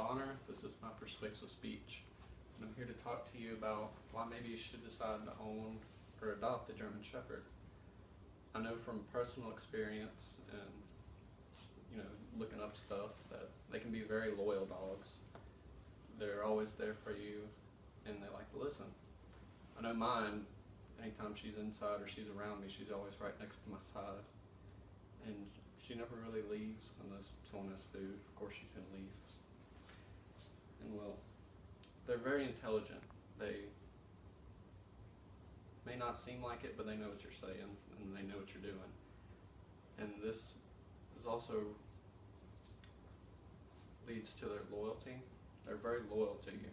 Bonner. This is my Persuasive Speech, and I'm here to talk to you about why maybe you should decide to own or adopt a German Shepherd. I know from personal experience and looking up stuff that they can be very loyal dogs. They're always there for you, and they like to listen. I know mine. Anytime she's inside or she's around me, she's always right next to my side, and she never really leaves unless someone has food. Of course she's going to leave. And well, they're very intelligent. They may not seem like it, but they know what you're saying and they know what you're doing. And this is also leads to their loyalty. They're very loyal to you.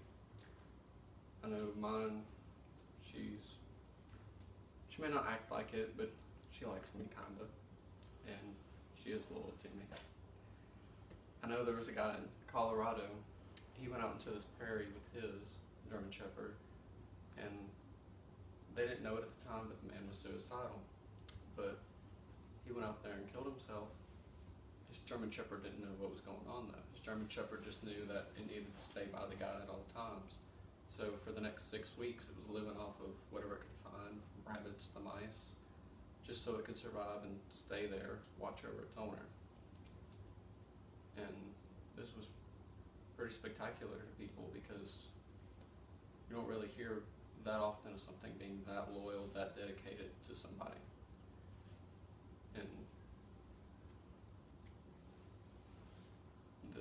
I know mine, she may not act like it, but she likes me kinda, and she is loyal to me. I know there was a guy in Colorado. He went out into this prairie with his German Shepherd, and they didn't know it at the time, but the man was suicidal. But he went out there and killed himself. His German Shepherd didn't know what was going on though. His German Shepherd just knew that it needed to stay by the guy at all times. So for the next 6 weeks, it was living off of whatever it could find, from rabbits to mice, just so it could survive and stay there, watch over its owner. And this was pretty spectacular to people because you don't really hear that often of something being that loyal, that dedicated to somebody. And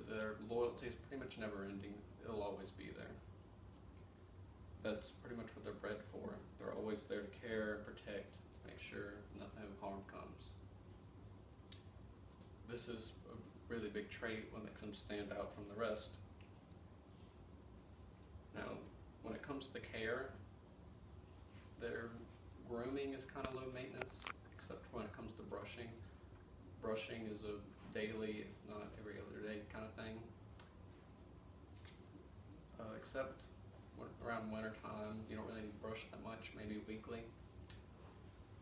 their loyalty is pretty much never ending. It'll always be there. That's pretty much what they're bred for. They're always there to care, protect, make sure nothing of harm comes. This is a really big trait, what makes them stand out from the rest. Now, when it comes to care, their grooming is kind of low maintenance, except when it comes to brushing. Brushing is a daily, if not every other day kind of thing. Except around winter time, you don't really need to brush that much, maybe weekly.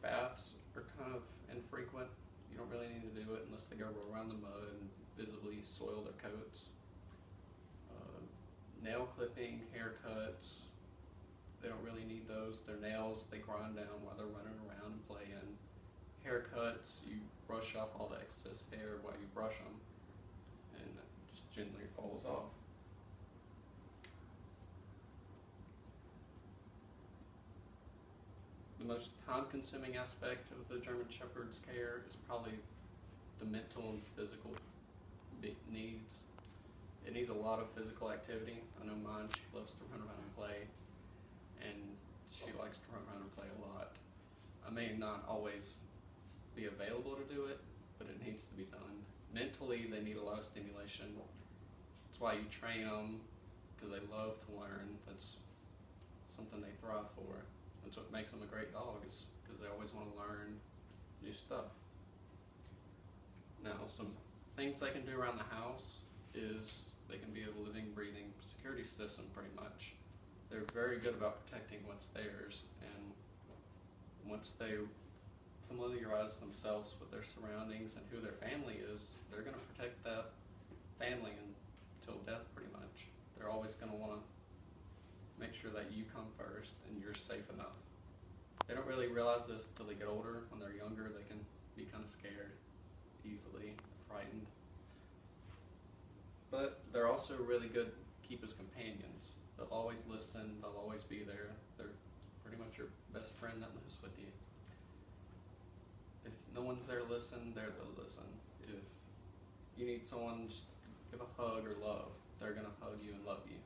Baths are kind of infrequent. You don't really need to do it unless they go around the mud and visibly soil their coats. Nail clipping, haircuts, they don't really need those. Their nails, they grind down while they're running around and playing. Haircuts, you brush off all the excess hair while you brush them, and it just gently falls off. The most time-consuming aspect of the German Shepherd's care is probably the mental and physical needs. It needs a lot of physical activity. I know mine, she loves to run around and play, and she likes to run around and play a lot. I may not always be available to do it, but it needs to be done. Mentally, they need a lot of stimulation. That's why you train them, because they love to learn. That's something they thrive for. That's what makes them a great dog, is because they always want to learn new stuff. Now, some things they can do around the house is they can be a living, breathing security system pretty much. They're very good about protecting what's theirs, and once they familiarize themselves with their surroundings and who their family is, they're going to protect that family until death pretty much. They're always going to want to make sure that you come first and you're safe enough. They don't really realize this until they get older. When they're younger, they can be kind of scared easily, frightened. But they're also really good keepers companions. They'll always listen, they'll always be there. They're pretty much your best friend that lives with you. If no one's there to listen, they're there to listen. If you need someone just to give a hug or love, they're going to hug you and love you.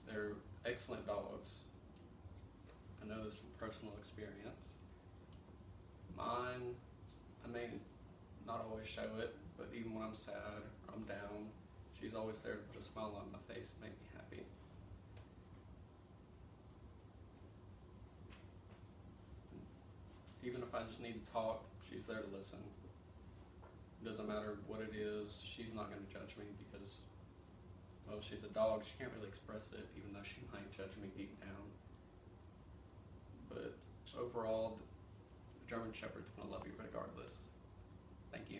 They're excellent dogs. I know this from personal experience. Mine, I may not always show it, but even when I'm sad or I'm down, she's always there to put a smile on my face and make me happy. Even if I just need to talk, she's there to listen. It doesn't matter what it is, she's not going to judge me because, well, she's a dog, she can't really express it, even though she might judge me deep down. But overall, the German Shepherd's going to love you regardless. Thank you.